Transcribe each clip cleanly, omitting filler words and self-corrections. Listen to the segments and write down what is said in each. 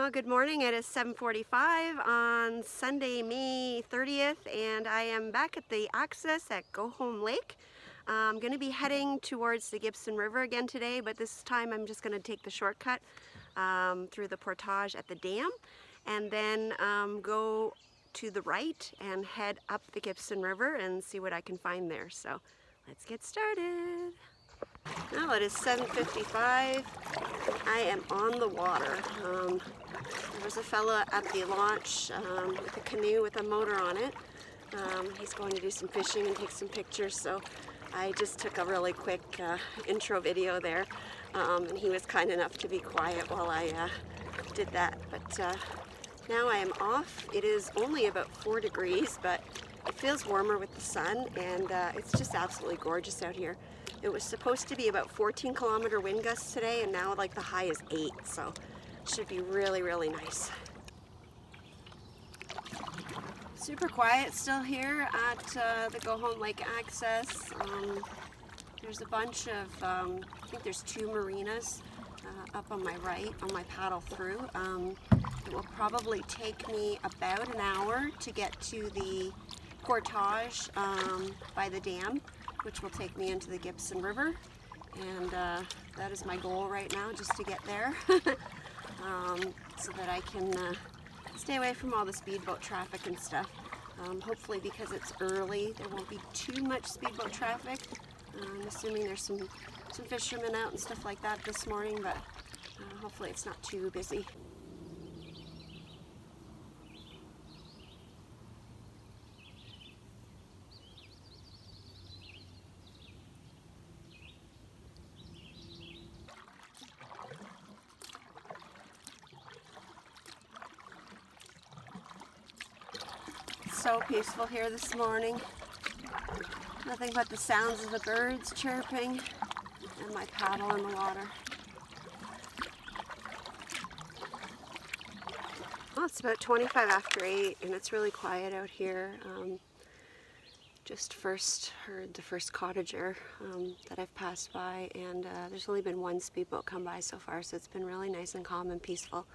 Well, good morning. It is 7:45 on Sunday, May 30th, and I am back at the access at Go Home Lake. I'm going to be heading towards the Gibson River again today, but this time I'm just going to take the shortcut through the Portage at the dam, and then go to the right and head up the Gibson River and see what I can find there. So let's get started. Now it is 7:55. I am on the water. There was a fella at the launch with a canoe with a motor on it. He's going to do some fishing and take some pictures, so I just took a really quick intro video there, and he was kind enough to be quiet while I did that. But now I am off. It is only about 4 degrees, but it feels warmer with the sun, and it's just absolutely gorgeous out here. It was supposed to be about 14-kilometer wind gusts today, and now like the high is 8, so it should be really, really nice. Super quiet still here at the Go Home Lake access. There's a bunch of, I think there's 2 marinas up on my right on my paddle through. It will probably take me about an hour to get to the Portage by the dam, which will take me into the Gibson River, and that is my goal right now, just to get there so that I can stay away from all the speedboat traffic and stuff. Hopefully, because it's early, there won't be too much speedboat traffic. I'm assuming there's some fishermen out and stuff like that this morning, but hopefully it's not too busy. So peaceful here this morning. Nothing but the sounds of the birds chirping and my paddle in the water. Well, it's about 25 after 8 and it's really quiet out here. Just first heard the first cottager that I've passed by, and there's only been 1 speedboat come by so far, so it's been really nice and calm and peaceful.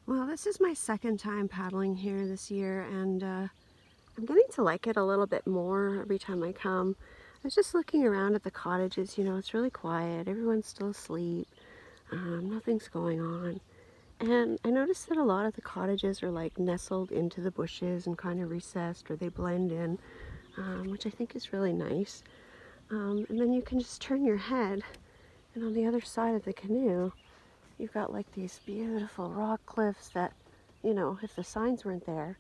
Well, this is my 2nd time paddling here this year, and I'm getting to like it a little bit more every time I come. I was just looking around at the cottages, you know, it's really quiet, everyone's still asleep, nothing's going on. And I noticed that a lot of the cottages are like nestled into the bushes and kind of recessed, or they blend in, which I think is really nice. And then you can just turn your head, and on the other side of the canoe, you've got like these beautiful rock cliffs that, you know, if the signs weren't there,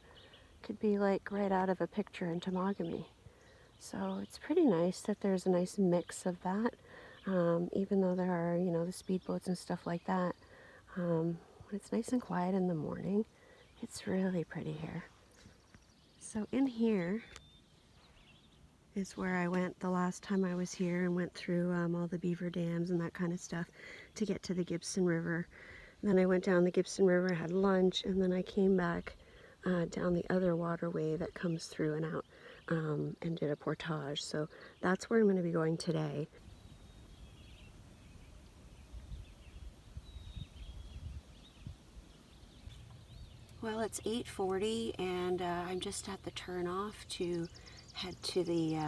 could be like right out of a picture in Temagami. So it's pretty nice that there's a nice mix of that, even though there are, you know, the speedboats and stuff like that. When it's nice and quiet in the morning, it's really pretty here. So in here is where I went the last time I was here, and went through all the beaver dams and that kind of stuff to get to the Gibson River. And then I went down the Gibson River, had lunch, and then I came back down the other waterway that comes through and out, and did a portage. So that's where I'm going to be going today. Well, it's 8:40 and I'm just at the turnoff to head to the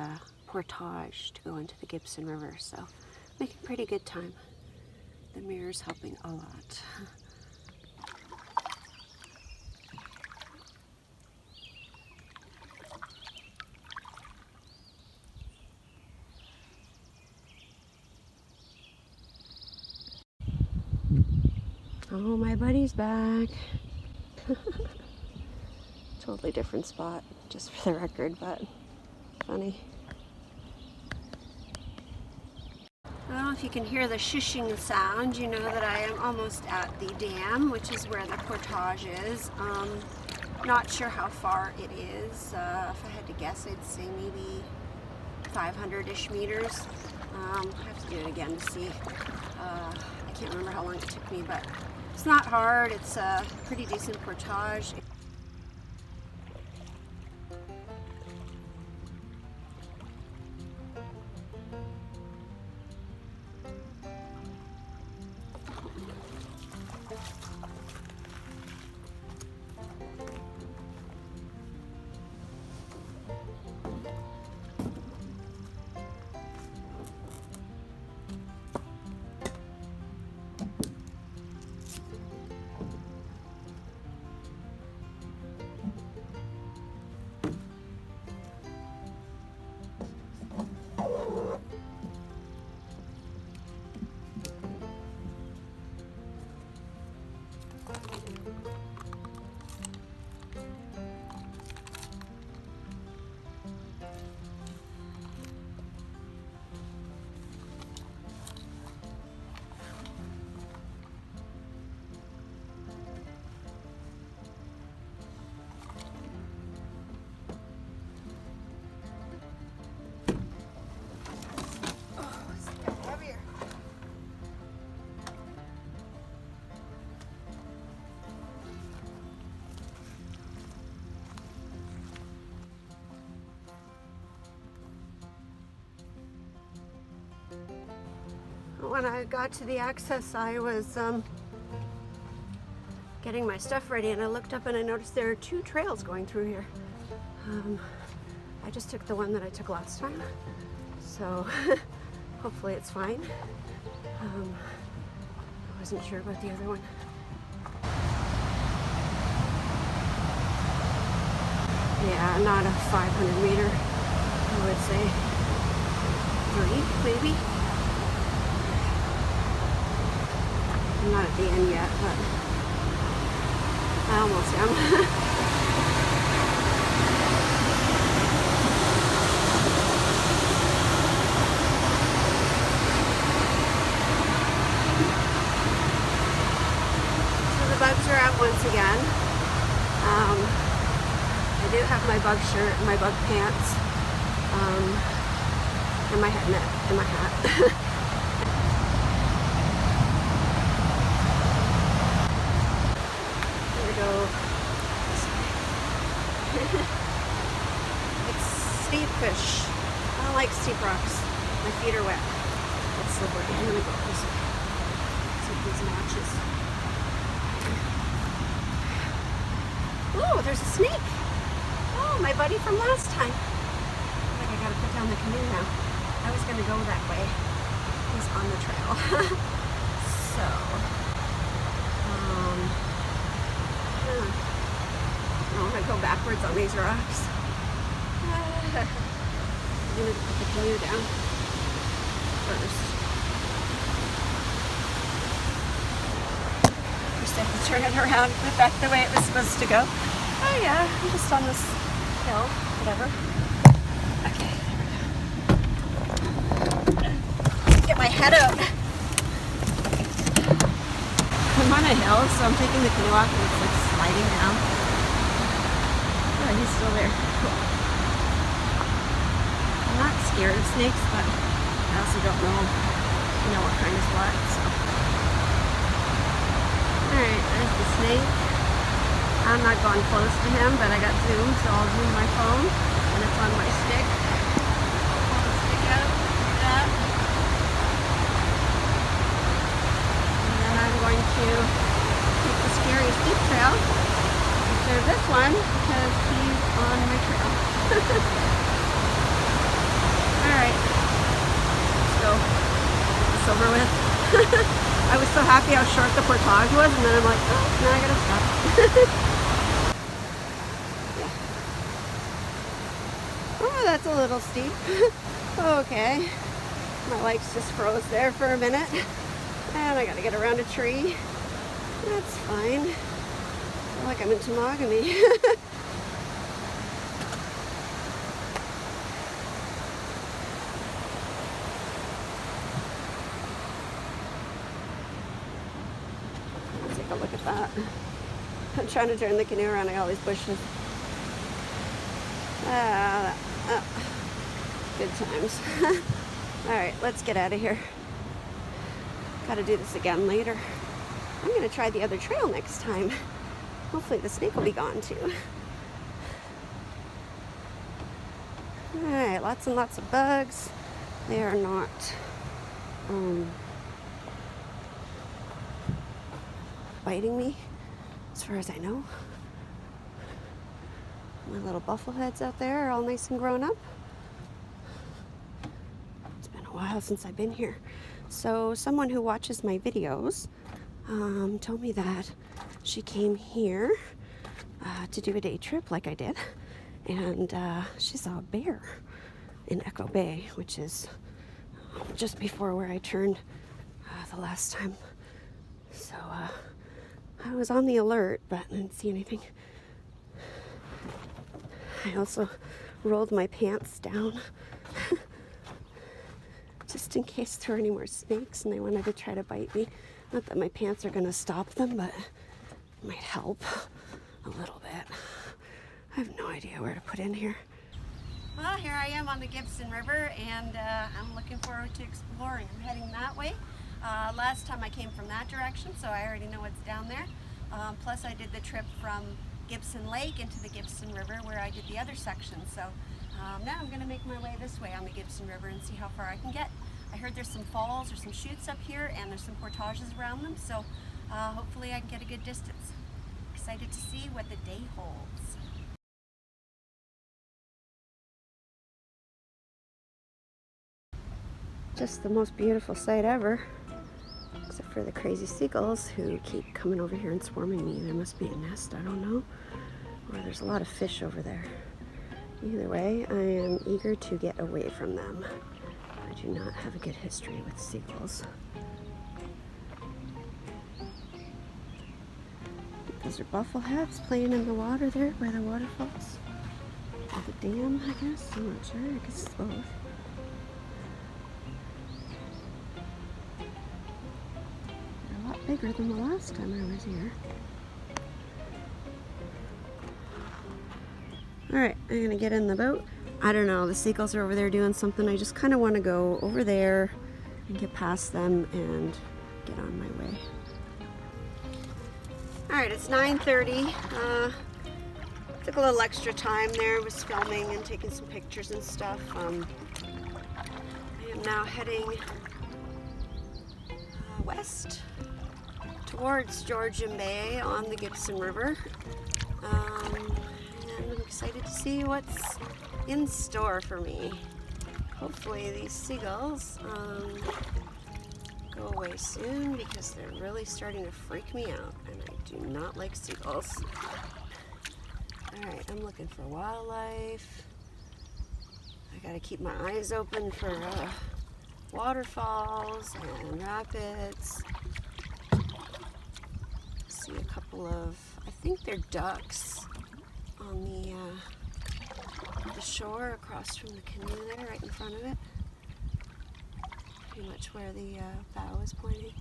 Portage to go into the Gibson River, so making pretty good time. The mirror's helping a lot. Oh, my buddy's back. Totally different spot, just for the record, but funny. I don't know if you can hear the shushing sound. You know that I am almost at the dam, which is where the Portage is. Not sure how far it is. If I had to guess, I'd say maybe 500-ish meters. I have to do it again to see. I can't remember how long it took me, but it's not hard. It's a pretty decent portage. when I got to the access, I was getting my stuff ready, and I looked up and I noticed there are 2 trails going through here. I just took the one that I took last time, so hopefully it's fine. I wasn't sure about the other one. Yeah, not a 500 meter, I would say 3 maybe. I'm not at the end yet, but I almost am. Bugs are out once again. I do have my bug shirt and my bug pants, and my head net and my hat. I'm gonna go this way. It's steep fish. I don't like steep rocks. My feet are wet. It's slippery. I'm gonna go this way. See these notches. Oh, there's a snake. Oh, my buddy from last time. I think I gotta put down the canoe now. I was gonna go that way. He's on the trail. So, I want to go backwards on these rocks. I'm gonna put the canoe down first. I have to turn it around, put it back the way it was supposed to go. Oh yeah, I'm just on this hill, whatever. Okay, there we go. Get my head out. I'm on a hill, so I'm taking the canoe off and it's like sliding down. Oh, he's still there. Cool. I'm not scared of snakes, but I also don't know, what kind is what, so. Alright, there's the snake. I'm not going close to him, but I got zoom, so I'll zoom my phone, and it's on my stick. Pull the stick out, like that. And then I'm going to take the scary steep trail instead of this one, because he's on my trail. Alright, let's go. Get this over with. I was so happy how short the portage was, and then I'm like, oh, now I gotta stop. Yeah. Oh, that's a little steep. Okay. My legs just froze there for a minute. And I gotta get around a tree. That's fine. I feel like I'm in Temagami. Look at that. I'm trying to turn the canoe around. I got all these bushes. Good times. Alright, let's get out of here. Gotta do this again later. I'm gonna try the other trail next time. Hopefully the snake will be gone too. Alright, lots and lots of bugs. They are not biting me, as far as I know. My little buffleheads out there are all nice and grown up. It's been a while since I've been here. So someone who watches my videos told me that she came here to do a day trip like I did, and she saw a bear in Echo Bay, which is just before where I turned the last time. So I was on the alert, but I didn't see anything. I also rolled my pants down just in case there were any more snakes and they wanted to try to bite me. Not that my pants are going to stop them, but it might help a little bit. I have no idea where to put in here. Well, here I am on the Gibson River, and I'm looking forward to exploring. I'm heading that way. Last time I came from that direction, so I already know what's down there. Plus I did the trip from Gibson Lake into the Gibson River where I did the other section. So now I'm going to make my way this way on the Gibson River and see how far I can get. I heard there's some falls or some chutes up here, and there's some portages around them, so hopefully I can get a good distance. Excited to see what the day holds. Just the most beautiful sight ever, except for the crazy seagulls who keep coming over here and swarming me. There must be a nest, I don't know, or there's a lot of fish over there. Either way, I am eager to get away from them. I do not have a good history with seagulls. Those are buffleheads playing in the water there by the waterfalls. Or the dam, I guess. I'm not sure. I guess it's both. They're a lot bigger than the last time I was here. Alright, I'm gonna get in the boat. I don't know, the seagulls are over there doing something. I just kind of want to go over there and get past them and get on my way. Alright, it's 9:30. Took a little extra time there, was filming and taking some pictures and stuff. I am now heading west towards Georgian Bay on the Gibson River. And I'm excited to see what's in store for me. Hopefully these seagulls go away soon, because they're really starting to freak me out, and I do not like seagulls. Alright, I'm looking for wildlife. I gotta keep my eyes open for waterfalls and rapids. See a couple of, I think they're ducks on the shore across from the canoe there, right in front of it. Pretty much where the bow is pointing.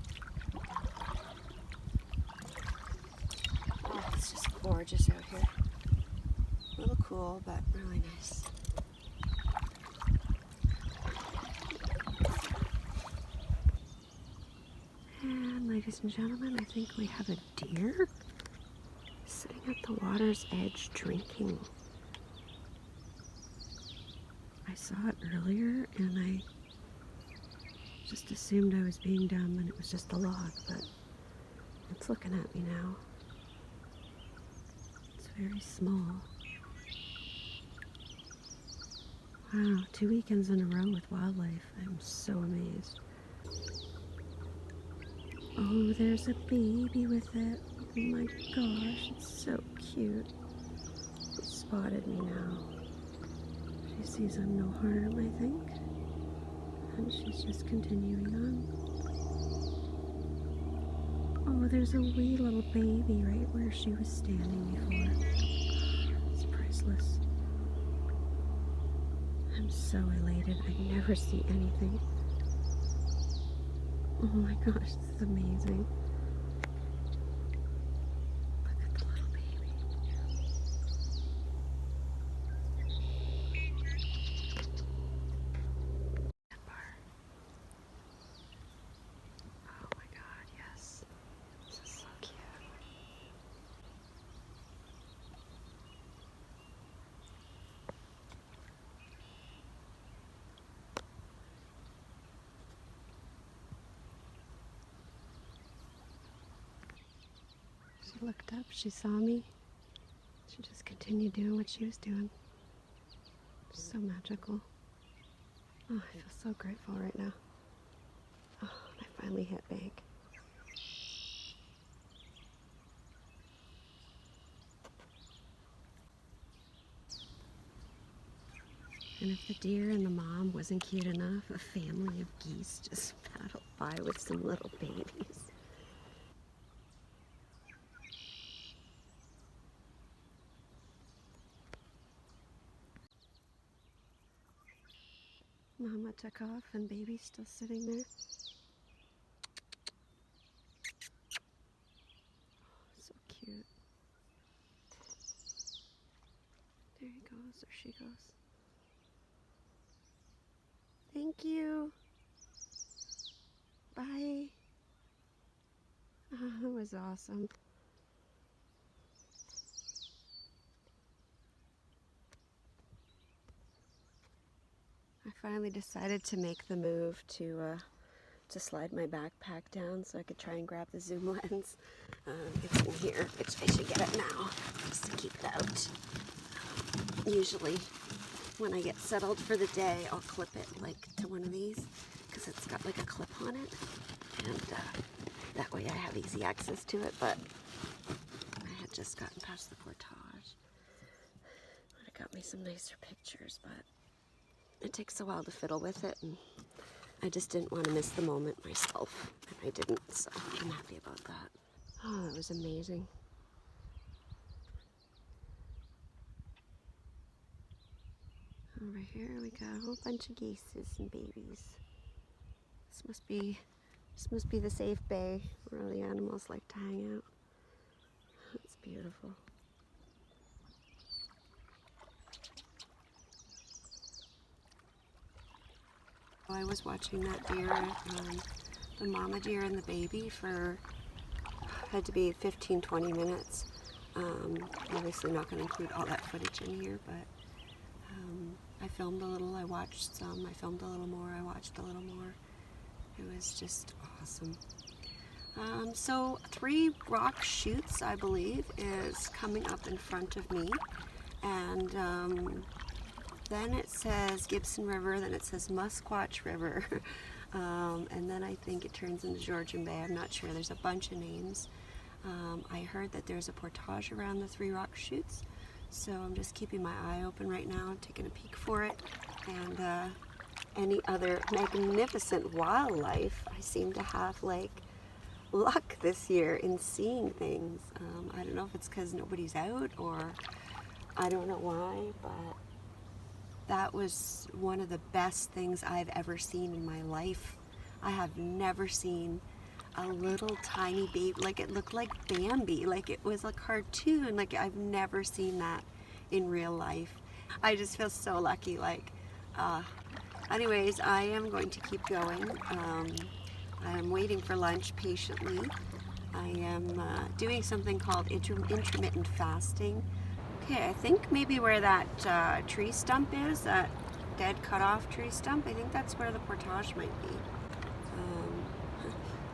Oh, it's just gorgeous out here. A little cool, but really nice. And ladies and gentlemen, I think we have a deer sitting at the water's edge drinking. I saw it earlier and I just assumed I was being dumb and it was just a log, but it's looking at me now. It's very small. Wow, 2 weekends in a row with wildlife. I'm so amazed. Oh, there's a baby with it. Oh my gosh, it's so cute. It spotted me now. She sees I'm no harm, I think. And she's just continuing on. Oh, there's a wee little baby right where she was standing before. It's priceless. I'm so elated. I never see anything. Oh my gosh, this is amazing. Look at the little baby. Oh my god, yes. This is so cute. She looked up, she saw me. She just continued doing what she was doing. So magical. Oh, I feel so grateful right now. Oh, I finally hit bank. And if the deer and the mom wasn't cute enough, a family of geese just paddled by with some little babies. Mama took off and baby's still sitting there. So cute. There he goes, there she goes. Thank you. Bye. Oh, that was awesome. I finally decided to make the move to slide my backpack down so I could try and grab the zoom lens. It's in here, which I should get it now, just to keep it out. Usually when I get settled for the day, I'll clip it like to one of these because it's got like a clip on it, and that way I have easy access to it. But I had just gotten past the Portage. It got me some nicer pictures, but it takes a while to fiddle with it, and I just didn't want to miss the moment myself, and I didn't, so I'm happy about that. Oh, that was amazing. Over here we got a whole bunch of geeses and babies. This must be the safe bay where all the animals like to hang out. It's beautiful. I was watching that deer, the mama deer and the baby, for, had to be 15-20 minutes. Obviously not going to include all that footage in here, but I filmed a little, I watched some, I filmed a little more, I watched a little more. It was just awesome. So 3 rock chutes, I believe, is coming up in front of me, and then it says Gibson River, then it says Musquatch River, and then I think it turns into Georgian Bay. I'm not sure. There's a bunch of names. I heard that there's a portage around the 3 rock chutes, so I'm just keeping my eye open right now, taking a peek for it, and any other magnificent wildlife. I seem to have like luck this year in seeing things. I don't know if it's because nobody's out, or I don't know why, but that was one of the best things I've ever seen in my life. I have never seen a little tiny baby, like it looked like Bambi, like it was a cartoon, like I've never seen that in real life. I just feel so lucky, like, anyways, I am going to keep going. I am waiting for lunch patiently. I am doing something called intermittent fasting. Okay, I think maybe where that tree stump is, that dead cut off tree stump, I think that's where the portage might be.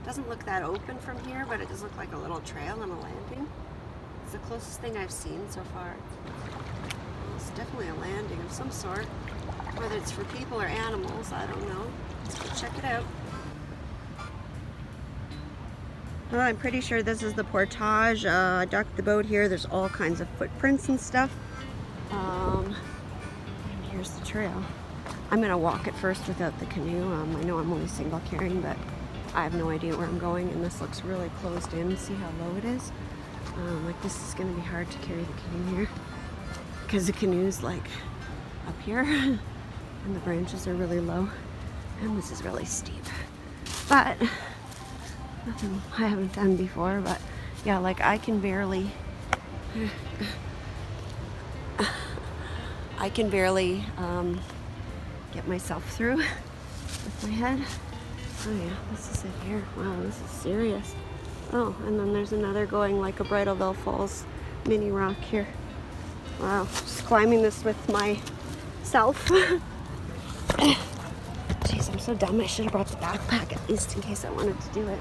Doesn't look that open from here, but it does look like a little trail and a landing. It's the closest thing I've seen so far. Well, it's definitely a landing of some sort. Whether it's for people or animals, I don't know. Let's go check it out. Well, I'm pretty sure this is the portage. I docked the boat here. There's all kinds of footprints and stuff. And here's the trail. I'm gonna walk it first without the canoe. I know I'm only single carrying, but I have no idea where I'm going, and this looks really closed in. See how low it is? Like, this is gonna be hard to carry the canoe here because the canoe's like up here and the branches are really low, and this is really steep. But nothing I haven't done before, but yeah, like I can barely get myself through with my head. Oh yeah, this is it here. Wow, this is serious. Oh, and then there's another going like a Bridalveil Falls mini rock here. Wow, just climbing this with myself. Jeez, I'm so dumb. I should have brought the backpack at least in case I wanted to do it.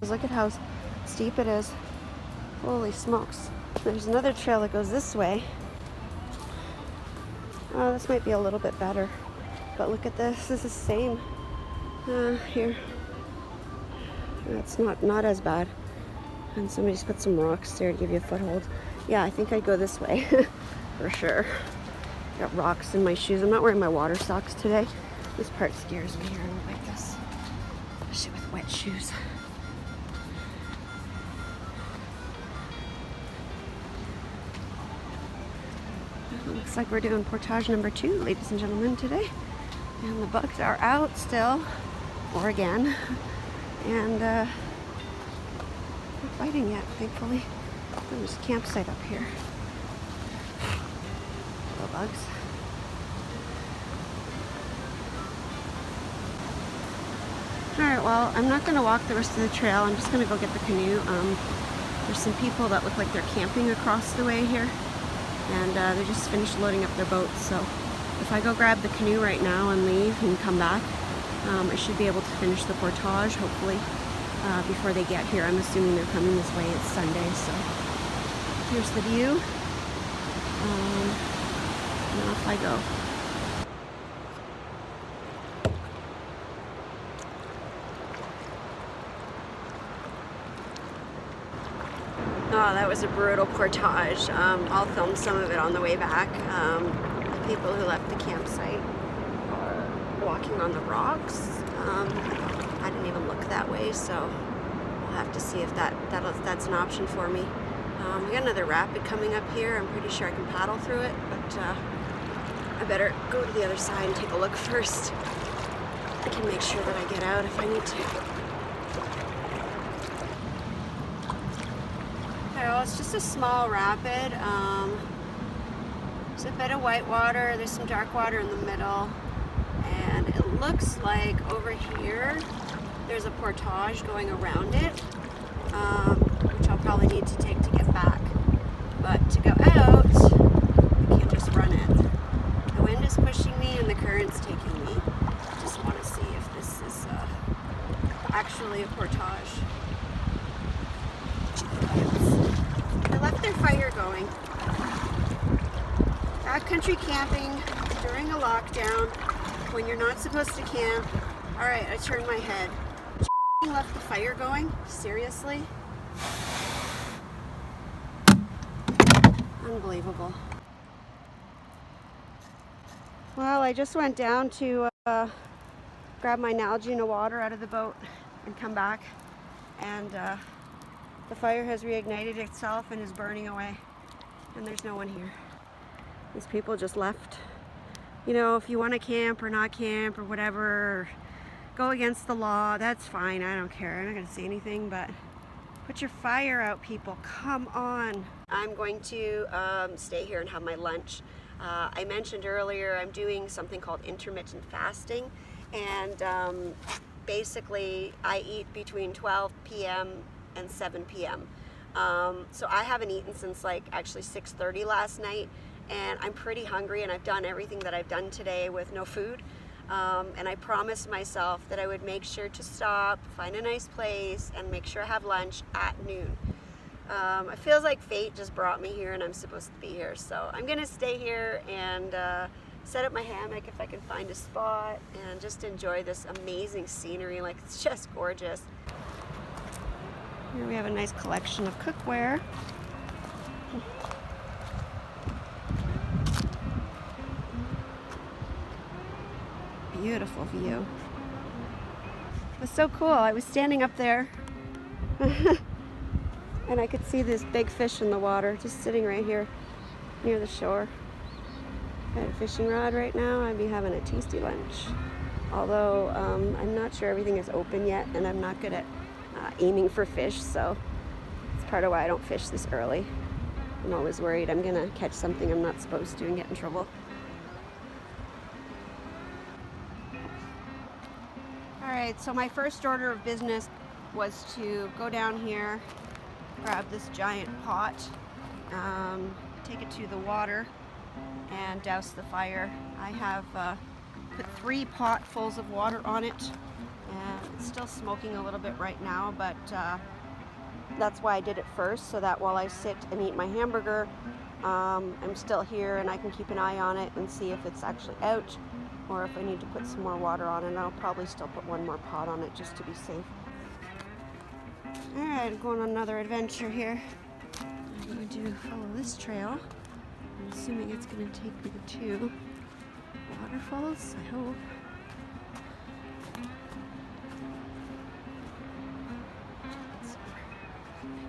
Look at how steep it is. Holy smokes. There's another trail that goes this way. Oh, this might be a little bit better. But look at this. This is the same. Here. It's not as bad. And somebody's put some rocks there to give you a foothold. Yeah, I think I'd go this way. For sure. Got rocks in my shoes. I'm not wearing my water socks today. This part scares me here. I don't like this. Especially with wet shoes. Looks like we're doing portage number 2, ladies and gentlemen, today. And the bugs are out still, or again. And not biting yet, thankfully. There's a campsite up here. Little bugs. Alright, well, I'm not going to walk the rest of the trail. I'm just going to go get the canoe. There's some people that look like they're camping across the way here. And they just finished loading up their boats, so if I go grab the canoe right now and leave and come back, I should be able to finish the portage, hopefully, before they get here. I'm assuming they're coming this way. It's Sunday, so here's the view. And off I go. Oh, that was a brutal portage. I'll film some of it on the way back. The people who left the campsite are walking on the rocks. I didn't even look that way, so I'll have to see if that's an option for me. We got another rapid coming up here. I'm pretty sure I can paddle through it, but I better go to the other side and take a look first. I can make sure that I get out if I need to. Well, it's just a small rapid. There's a bit of white water, there's some dark water in the middle, and it looks like over here there's a portage going around it, which I'll probably need to take to get back. But to go out, I can't just run it. The wind is pushing me and the current's taking me. Just want to see if this is actually a portage. They left their fire going. Backcountry camping during a lockdown when you're not supposed to camp. Alright, I turned my head. Left the fire going? Seriously? Unbelievable. Well, I just went down to grab my Nalgene water out of the boat and come back, and the fire has reignited itself and is burning away, and there's no one here. These people just left. You know, if you want to camp or not camp or whatever, or go against the law, that's fine. I don't care. I'm not going to say anything, but put your fire out, people. Come on. I'm going to stay here and have my lunch. I mentioned earlier I'm doing something called intermittent fasting, and basically I eat between 12 p.m. and 7 p.m. So I haven't eaten since like actually 6:30 last night, and I'm pretty hungry, and I've done everything that I've done today with no food. And I promised myself that I would make sure to stop, find a nice place, and make sure I have lunch at noon. It feels like fate just brought me here and I'm supposed to be here. So I'm going to stay here and set up my hammock if I can find a spot and just enjoy this amazing scenery. Like, it's just gorgeous. Here we have a nice collection of cookware. Beautiful view. It was so cool. I was standing up there and I could see this big fish in the water just sitting right here near the shore. If I had a fishing rod right now, I'd be having a tasty lunch. Although I'm not sure everything is open yet, and I'm not good at aiming for fish, so it's part of why I don't fish this early. I'm always worried I'm gonna catch something I'm not supposed to and get in trouble. Alright, so my first order of business was to go down here, grab this giant pot, take it to the water, and douse the fire. I have put 3 potfuls of water on it, and it's still smoking a little bit right now, but that's why I did it first, so that while I sit and eat my hamburger, I'm still here and I can keep an eye on it and see if it's actually out, or if I need to put some more water on it. I'll probably still put 1 more pot on it just to be safe. Alright, I'm going on another adventure here. I'm going to follow this trail. I'm assuming it's going to take me to Waterfalls, I hope.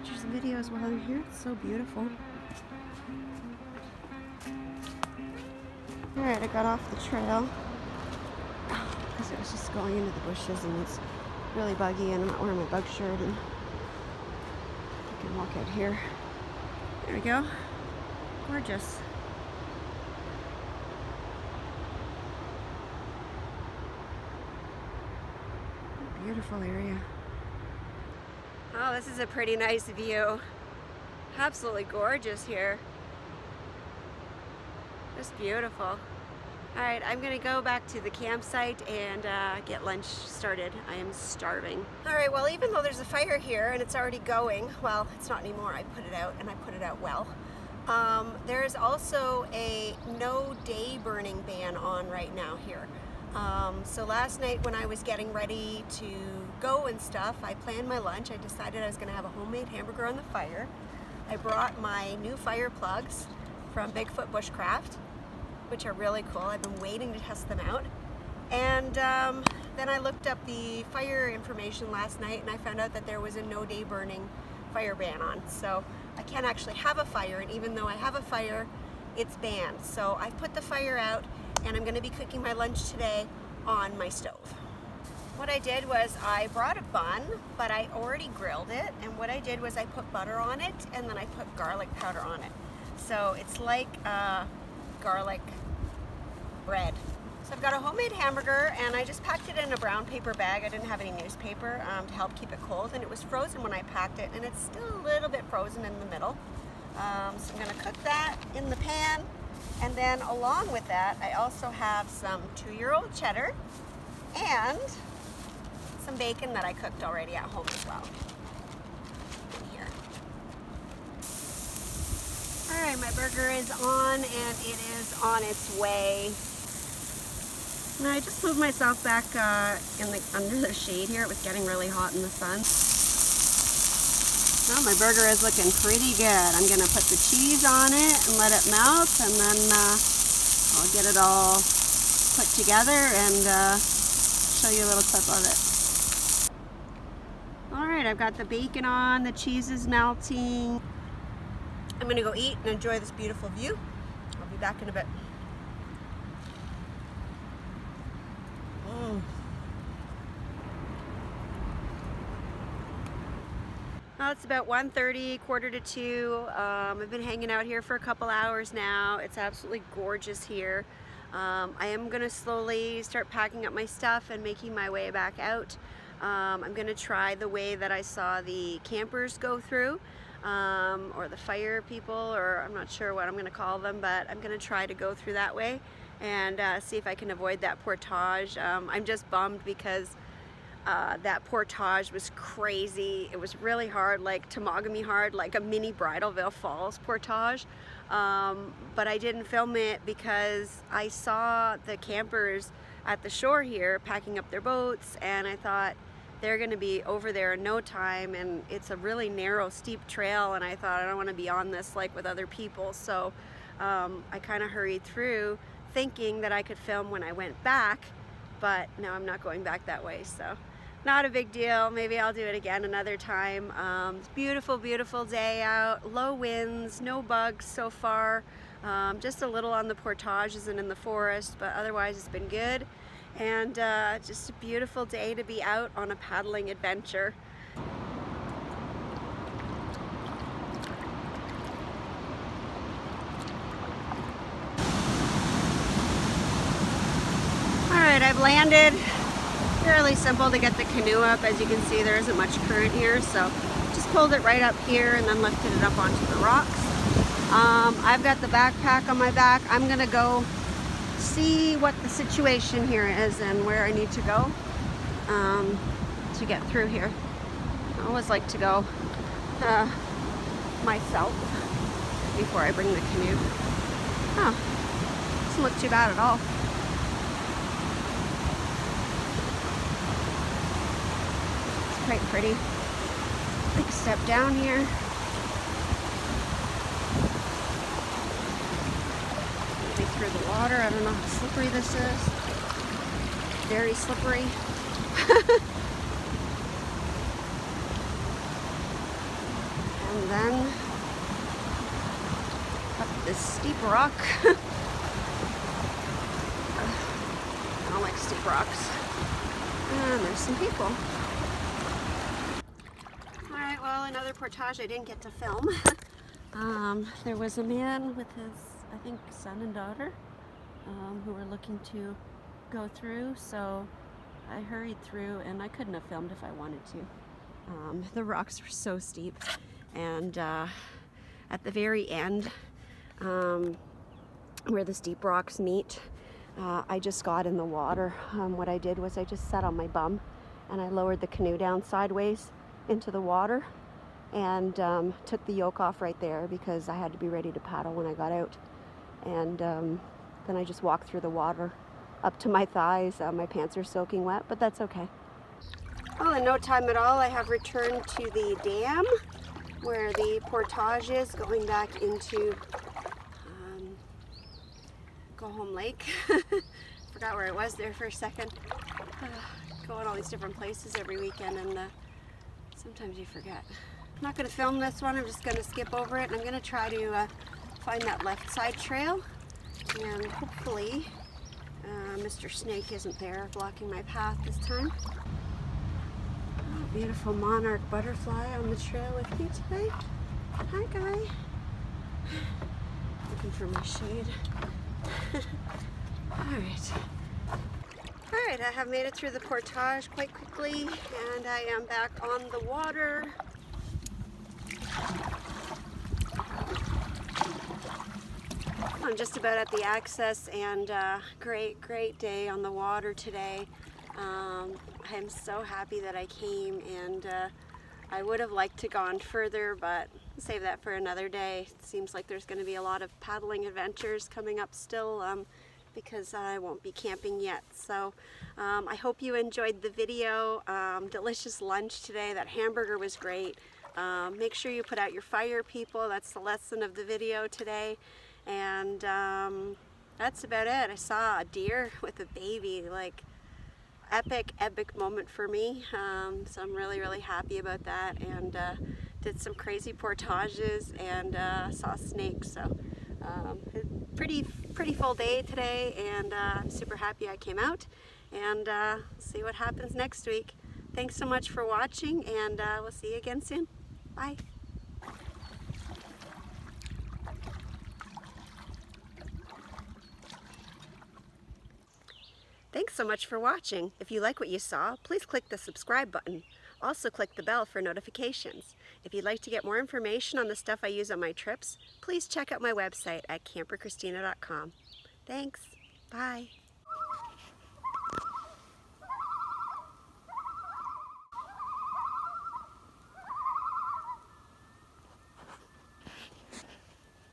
Pictures and videos while I'm here. It's so beautiful. Alright, I got off the trail because it was just going into the bushes and it's really buggy, and I'm not wearing my bug shirt, and I can walk out here. There we go. Gorgeous. Beautiful area. Oh, this is a pretty nice view. Absolutely gorgeous here. Just beautiful. Alright, I'm gonna go back to the campsite and get lunch started. I am starving. Alright, well, even though there's a fire here and it's already going, well, it's not anymore. I put it out, and I put it out well. There is also a no day burning ban on right now here. So last night when I was getting ready to go and stuff, I planned my lunch. I decided I was gonna have a homemade hamburger on the fire. I brought my new fire plugs from Bigfoot Bushcraft, which are really cool. I've been waiting to test them out. And then I looked up the fire information last night, and I found out that there was a no day burning fire ban on. So I can't actually have a fire, and even though I have a fire, it's banned. So I put the fire out, and I'm gonna be cooking my lunch today on my stove. What I did was I brought a bun, but I already grilled it, and what I did was I put butter on it, and then I put garlic powder on it. So it's like garlic bread. So I've got a homemade hamburger, and I just packed it in a brown paper bag. I didn't have any newspaper to help keep it cold, and it was frozen when I packed it, and it's still a little bit frozen in the middle. So I'm gonna cook that in the pan, and then along with that, I also have some 2-year-old cheddar and some bacon that I cooked already at home as well. In here. All right, my burger is on, and it is on its way. And I just moved myself back under the shade here. It was getting really hot in the sun. Well, my burger is looking pretty good. I'm gonna put the cheese on it and let it melt, and then I'll get it all put together and show you a little clip of it. All right, I've got the bacon on, the cheese is melting. I'm gonna go eat and enjoy this beautiful view. I'll be back in a bit. Well, it's about 1:30, 1:45. I've been hanging out here for a couple hours now. It's absolutely gorgeous here. I am gonna slowly start packing up my stuff and making my way back out. I'm gonna try the way that I saw the campers go through, or the fire people, or I'm not sure what I'm gonna call them, but I'm gonna try to go through that way and see if I can avoid that portage. I'm just bummed because that portage was crazy. It was really hard, like tomogamy hard, like a mini Bridalveil Falls portage. But I didn't film it because I saw the campers at the shore here packing up their boats, and I thought they're gonna be over there in no time, and it's a really narrow, steep trail, and I thought I don't want to be on this like with other people. So I kind of hurried through thinking that I could film when I went back, but now I'm not going back that way, so not a big deal. Maybe I'll do it again another time. It's beautiful, beautiful day out, low winds, no bugs so far, just a little on the portages and in the forest, but otherwise it's been good, and just a beautiful day to be out on a paddling adventure. Alright, I've landed. Fairly simple to get the canoe up. As you can see, there isn't much current here, so just pulled it right up here and then lifted it up onto the rocks. I've got the backpack on my back. I'm gonna go see what the situation here is and where I need to go to get through here. I always like to go myself before I bring the canoe. Oh, doesn't look too bad at all. Quite pretty. Big step down here. Maybe through the water. I don't know how slippery this is. Very slippery. And then up this steep rock. I don't like steep rocks. And there's some people. Alright, well, another portage I didn't get to film. There was a man with his, I think, son and daughter who were looking to go through, so I hurried through, and I couldn't have filmed if I wanted to. The rocks were so steep, and at the very end, where the steep rocks meet, I just got in the water. What I did was I just sat on my bum and I lowered the canoe down sideways into the water and took the yoke off right there because I had to be ready to paddle when I got out. And then I just walked through the water up to my thighs. My pants are soaking wet, but that's okay. Well, in no time at all, I have returned to the dam where the Portage is, going back into Go Home Lake. Forgot where it was there for a second. Going all these different places every weekend, and sometimes you forget. I'm not going to film this one. I'm just going to skip over it, and I'm going to try to find that left side trail, and hopefully Mr. Snake isn't there blocking my path this time. Oh, beautiful monarch butterfly on the trail with me today. Hi, guy. Looking for my shade. Alright, I have made it through the Portage quite quickly, and I am back on the water. I'm just about at the access, and great day on the water today. I'm so happy that I came, and I would have liked to gone further, but save that for another day. It seems like there's going to be a lot of paddling adventures coming up still, because I won't be camping yet. So I hope you enjoyed the video. Delicious lunch today. That hamburger was great. Make sure you put out your fire, people. That's the lesson of the video today. And that's about it. I saw a deer with a baby. Like, epic moment for me. So I'm really happy about that, and did some crazy portages, and saw snakes. So pretty full day today, and I'm super happy I came out, and see what happens next week. Thanks so much for watching, and we'll see you again soon. Bye. Thanks so much for watching. If you like what you saw, please click the subscribe button. Also click the bell for notifications. If you'd like to get more information on the stuff I use on my trips, please check out my website at CamperChristina.com. Thanks. Bye.